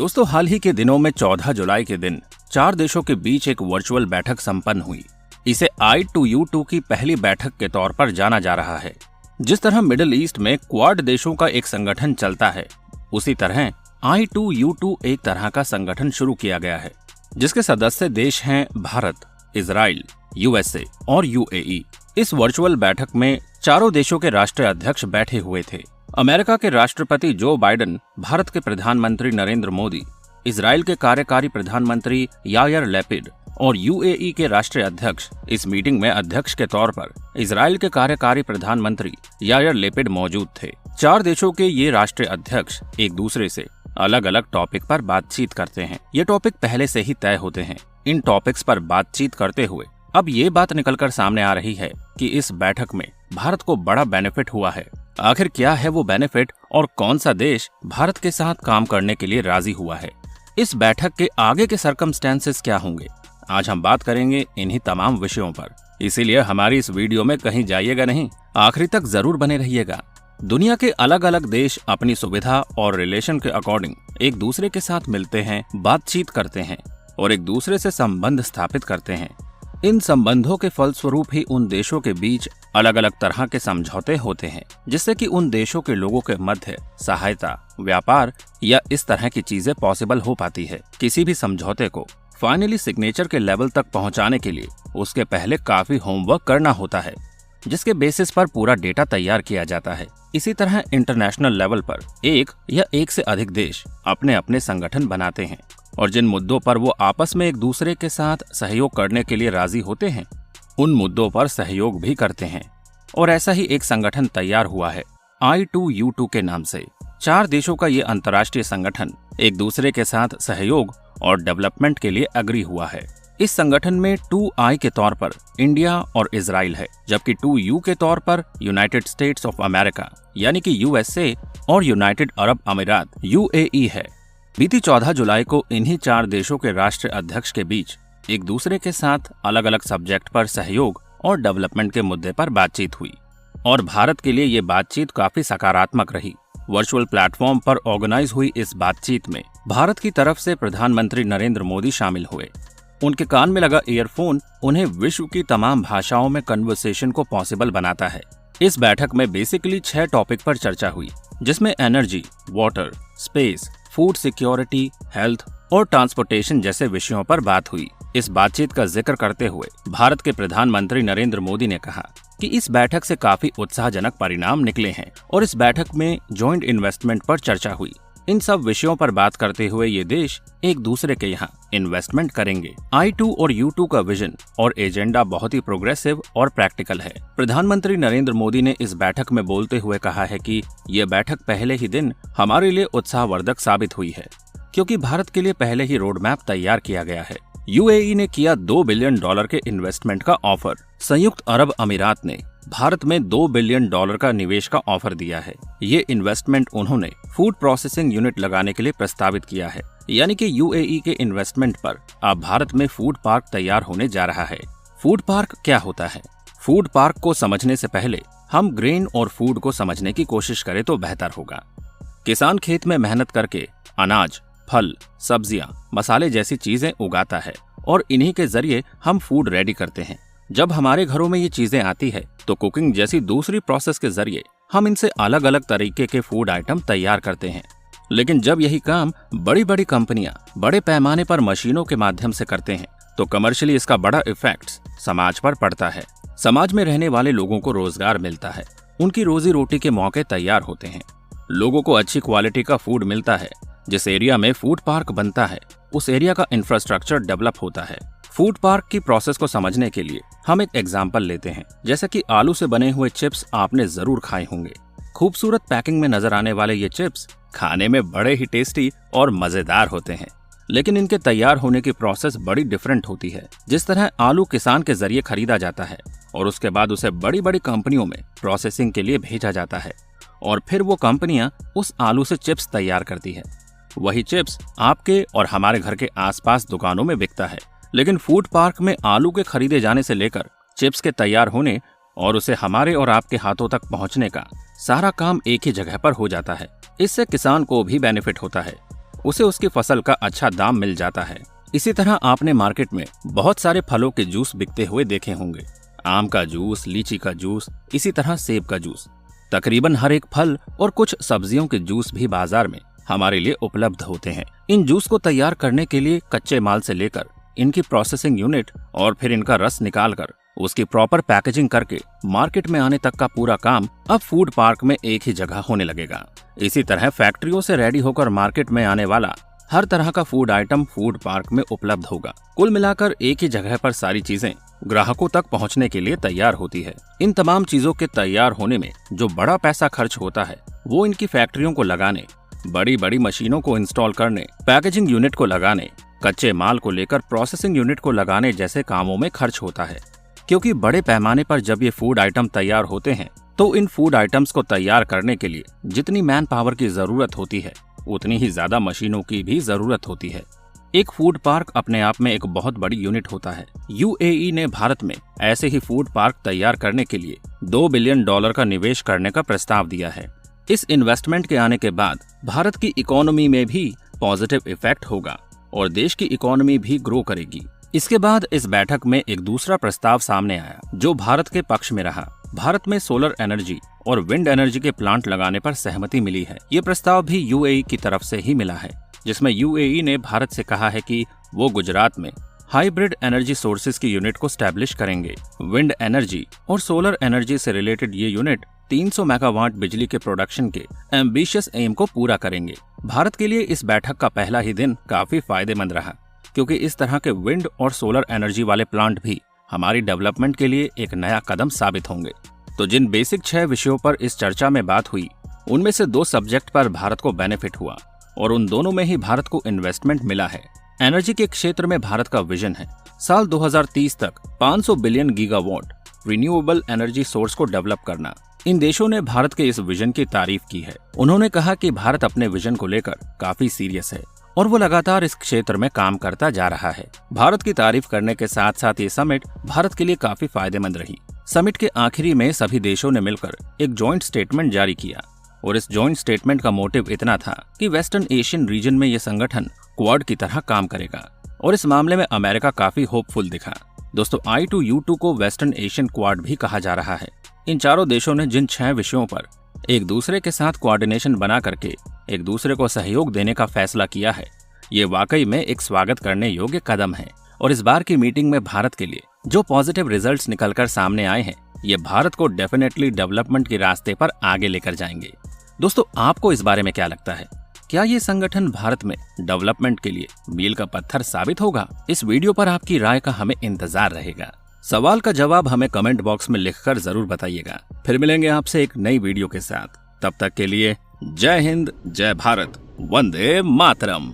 दोस्तों, हाल ही के दिनों में 14 जुलाई के दिन 4 देशों के बीच एक वर्चुअल बैठक संपन्न हुई। इसे I2U2 की पहली बैठक के तौर पर जाना जा रहा है। जिस तरह मिडिल ईस्ट में क्वाड देशों का एक संगठन चलता है, उसी तरह I2U2 एक तरह का संगठन शुरू किया गया है, जिसके सदस्य देश हैं भारत, इजराइल, USA और UAE। इस वर्चुअल बैठक में चारों देशों के राष्ट्रीय अध्यक्ष बैठे हुए थे। अमेरिका के राष्ट्रपति जो बाइडेन, भारत के प्रधानमंत्री नरेंद्र मोदी, इजराइल के कार्यकारी प्रधानमंत्री यायर लैपिड और UAE के राष्ट्रीय अध्यक्ष इस मीटिंग में अध्यक्ष के तौर पर इजराइल के कार्यकारी प्रधानमंत्री यायर लैपिड मौजूद थे। 4 देशों के ये राष्ट्रीय अध्यक्ष एक दूसरे से अलग अलग टॉपिक पर बातचीत करते हैं। ये टॉपिक पहले से ही तय होते हैं। इन टॉपिक्स पर बातचीत करते हुए अब ये बात निकलकर सामने आ रही है कि इस बैठक में भारत को बड़ा बेनिफिट हुआ है। आखिर क्या है वो बेनिफिट और कौन सा देश भारत के साथ काम करने के लिए राजी हुआ है? इस बैठक के आगे के सर्कमस्टेंसेस क्या होंगे? आज हम बात करेंगे इन्हीं तमाम विषयों पर। इसीलिए हमारी इस वीडियो में कहीं जाइएगा नहीं, आखिरी तक जरूर बने रहिएगा। दुनिया के अलग अलग देश अपनी सुविधा और रिलेशन के अकॉर्डिंग एक दूसरे के साथ मिलते हैं, बातचीत करते हैं और एक दूसरे से संबंध स्थापित करते हैं। इन संबंधों के फलस्वरूप ही उन देशों के बीच अलग अलग तरह के समझौते होते हैं, जिससे कि उन देशों के लोगों के मध्य सहायता, व्यापार या इस तरह की चीजें पॉसिबल हो पाती है। किसी भी समझौते को फाइनली सिग्नेचर के लेवल तक पहुंचाने के लिए उसके पहले काफी होमवर्क करना होता है, जिसके बेसिस पर पूरा डेटा तैयार किया जाता है। इसी तरह इंटरनेशनल लेवल पर एक या एक से अधिक देश अपने अपने संगठन बनाते हैं और जिन मुद्दों पर वो आपस में एक दूसरे के साथ सहयोग करने के लिए राजी होते हैं, उन मुद्दों पर सहयोग भी करते हैं। और ऐसा ही एक संगठन तैयार हुआ है I2U2 के नाम से। 4 देशों का ये अंतर्राष्ट्रीय संगठन एक दूसरे के साथ सहयोग और डेवलपमेंट के लिए अग्री हुआ है। इस संगठन में 2I के तौर पर इंडिया और इजराइल है, जबकि 2U के तौर पर यूनाइटेड स्टेट्स ऑफ अमेरिका यानी कि USA और यूनाइटेड अरब अमीरात UAE है। बीती 14 जुलाई को इन्हीं 4 देशों के राष्ट्रीय अध्यक्ष के बीच एक दूसरे के साथ अलग अलग सब्जेक्ट पर सहयोग और डेवलपमेंट के मुद्दे पर बातचीत हुई और भारत के लिए ये बातचीत काफी सकारात्मक रही। वर्चुअल प्लेटफॉर्म पर ऑर्गेनाइज हुई इस बातचीत में भारत की तरफ से प्रधानमंत्री नरेंद्र मोदी शामिल हुए। उनके कान में लगा ईयरफोन उन्हें विश्व की तमाम भाषाओं में कन्वर्सेशन को पॉसिबल बनाता है। इस बैठक में बेसिकली 6 टॉपिक पर चर्चा हुई, जिसमें energy, water, space, food security, health और ट्रांसपोर्टेशन जैसे विषयों पर बात हुई। इस बातचीत का जिक्र करते हुए भारत के प्रधानमंत्री नरेंद्र मोदी ने कहा कि इस बैठक से काफी उत्साहजनक परिणाम निकले हैं और इस बैठक में जॉइंट इन्वेस्टमेंट पर चर्चा हुई। इन सब विषयों पर बात करते हुए ये देश एक दूसरे के यहाँ इन्वेस्टमेंट करेंगे। I2 और U2 का विजन और एजेंडा बहुत ही प्रोग्रेसिव और प्रैक्टिकल है। प्रधानमंत्री नरेंद्र मोदी ने इस बैठक में बोलते हुए कहा है कि ये बैठक पहले ही दिन हमारे लिए उत्साहवर्धक साबित हुई है, क्योंकि भारत के लिए पहले ही रोड मैप तैयार किया गया है। UAE ने किया $2 बिलियन के इन्वेस्टमेंट का ऑफर। संयुक्त अरब अमीरात ने भारत में $2 बिलियन का निवेश का ऑफर दिया है। ये इन्वेस्टमेंट उन्होंने फूड प्रोसेसिंग यूनिट लगाने के लिए प्रस्तावित किया है, यानी कि UAE के इन्वेस्टमेंट पर अब भारत में फूड पार्क तैयार होने जा रहा है। फूड पार्क क्या होता है? फूड पार्क को समझने से पहले हम ग्रेन और फूड को समझने की कोशिश करें तो बेहतर होगा। किसान खेत में मेहनत करके अनाज, फल, सब्जियां, मसाले जैसी चीजें उगाता है और इन्हीं के जरिए हम फूड रेडी करते हैं। जब हमारे घरों में ये चीजें आती है तो कुकिंग जैसी दूसरी प्रोसेस के जरिए हम इनसे अलग अलग तरीके के फूड आइटम तैयार करते हैं। लेकिन जब यही काम बड़ी बड़ी कंपनियां बड़े पैमाने पर मशीनों के माध्यम से करते हैं तो कमर्शियली इसका बड़ा इफेक्ट समाज पर पड़ता है। समाज में रहने वाले लोगों को रोजगार मिलता है, उनकी रोजी रोटी के मौके तैयार होते हैं, लोगों को अच्छी क्वालिटी का फूड मिलता है। जिस एरिया में फूड पार्क बनता है उस एरिया का इंफ्रास्ट्रक्चर डेवलप होता है। फूड पार्क की प्रोसेस को समझने के लिए हम एक एग्जांपल लेते हैं। जैसे कि आलू से बने हुए चिप्स आपने जरूर खाए होंगे। खूबसूरत पैकिंग में नजर आने वाले ये चिप्स खाने में बड़े ही टेस्टी और मजेदार होते हैं, लेकिन इनके तैयार होने की प्रोसेस बड़ी डिफरेंट होती है। जिस तरह आलू किसान के जरिए खरीदा जाता है और उसके बाद उसे बड़ी बड़ी कंपनियों में प्रोसेसिंग के लिए भेजा जाता है और फिर वो कंपनियां उस आलू से चिप्स तैयार करती है। वही चिप्स आपके और हमारे घर के आसपास दुकानों में बिकता है। लेकिन फूड पार्क में आलू के खरीदे जाने से लेकर चिप्स के तैयार होने और उसे हमारे और आपके हाथों तक पहुंचने का सारा काम एक ही जगह पर हो जाता है। इससे किसान को भी बेनिफिट होता है। उसे उसकी फसल का अच्छा दाम मिल जाता है। इसी तरह आपने मार्केट में बहुत सारे फलों के जूस बिकते हुए देखे होंगे। आम का जूस, लीची का जूस, इसी तरह सेब का जूस। तकरीबन हर एक फल और कुछ सब्जियों के जूस भी बाजार में हमारे लिए उपलब्ध होते हैं। इन जूस को तैयार करने के लिए कच्चे माल से लेकर इनकी प्रोसेसिंग यूनिट और फिर इनका रस निकालकर उसकी प्रॉपर पैकेजिंग करके मार्केट में आने तक का पूरा काम अब फूड पार्क में एक ही जगह होने लगेगा। इसी तरह फैक्ट्रियों से रेडी होकर मार्केट में आने वाला हर तरह का फूड आइटम फूड पार्क में उपलब्ध होगा। कुल मिलाकर एक ही जगह पर सारी चीजें ग्राहकों तक पहुंचने के लिए तैयार होती है। इन तमाम चीजों के तैयार होने में जो बड़ा पैसा खर्च होता है वो इनकी फैक्ट्रियों को लगाने, बड़ी बड़ी मशीनों को इंस्टॉल करने, पैकेजिंग यूनिट को लगाने, कच्चे माल को लेकर प्रोसेसिंग यूनिट को लगाने जैसे कामों में खर्च होता है। क्योंकि बड़े पैमाने पर जब ये फूड आइटम तैयार होते हैं तो इन फूड आइटम्स को तैयार करने के लिए जितनी मैन पावर की जरूरत होती है उतनी ही ज्यादा मशीनों की भी जरूरत होती है। एक फूड पार्क अपने आप में एक बहुत बड़ी यूनिट होता है। यूएई ने भारत में ऐसे ही फूड पार्क तैयार करने के लिए $2 बिलियन का निवेश करने का प्रस्ताव दिया है। इस इन्वेस्टमेंट के आने के बाद भारत की इकोनॉमी में भी पॉजिटिव इफेक्ट होगा और देश की इकोनॉमी भी ग्रो करेगी। इसके बाद इस बैठक में एक दूसरा प्रस्ताव सामने आया जो भारत के पक्ष में रहा। भारत में सोलर एनर्जी और विंड एनर्जी के प्लांट लगाने पर सहमति मिली है। ये प्रस्ताव भी यूएई की तरफ से ही मिला है, जिसमें यूएई ने भारत से कहा है कि वो गुजरात में हाइब्रिड एनर्जी सोर्सेज की यूनिट को स्टैब्लिश करेंगे। विंड एनर्जी और सोलर एनर्जी से रिलेटेड ये यूनिट 300 मेगावाट बिजली के प्रोडक्शन के एम्बिशियस एम को पूरा करेंगे। भारत के लिए इस बैठक का पहला ही दिन काफी फायदेमंद रहा, क्योंकि इस तरह के विंड और सोलर एनर्जी वाले प्लांट भी हमारी डेवलपमेंट के लिए एक नया कदम साबित होंगे। तो जिन बेसिक 6 विषयों पर इस चर्चा में बात हुई उनमें से 2 सब्जेक्ट पर भारत को बेनिफिट हुआ और उन दोनों में ही भारत को इन्वेस्टमेंट मिला है। एनर्जी के क्षेत्र में भारत का विजन है साल 2030 तक 500 billion gigawatt renewable energy source को डेवलप करना। इन देशों ने भारत के इस विजन की तारीफ की है। उन्होंने कहा कि भारत अपने विजन को लेकर काफी सीरियस है और वो लगातार इस क्षेत्र में काम करता जा रहा है। भारत की तारीफ करने के साथ साथ ये समिट भारत के लिए काफी फायदेमंद रही। समिट के आखिरी में सभी देशों ने मिलकर एक जॉइंट स्टेटमेंट जारी किया और इस जॉइंट स्टेटमेंट का मोटिव इतना था कि वेस्टर्न एशियन रीजन में ये संगठन क्वाड की तरह काम करेगा और इस मामले में अमेरिका काफी होपफुल दिखा। दोस्तों, I2U2 को वेस्टर्न एशियन क्वाड भी कहा जा रहा है। इन चारों देशों ने जिन 6 विषयों पर एक दूसरे के साथ कोऑर्डिनेशन बना करके एक दूसरे को सहयोग देने का फैसला किया है, ये वाकई में एक स्वागत करने योग्य कदम है। और इस बार की मीटिंग में भारत के लिए जो पॉजिटिव रिजल्ट्स निकलकर सामने आए हैं, ये भारत को डेफिनेटली डेवलपमेंट के रास्ते पर आगे लेकर जाएंगे। दोस्तों, आपको इस बारे में क्या लगता है? क्या ये संगठन भारत में डेवलपमेंट के लिए मील का पत्थर साबित होगा? इस वीडियो पर आपकी राय का हमें इंतजार रहेगा। सवाल का जवाब हमें कमेंट बॉक्स में लिखकर जरूर बताइएगा। फिर मिलेंगे आपसे एक नई वीडियो के साथ। तब तक के लिए जय हिंद, जय भारत, वंदे मातरम।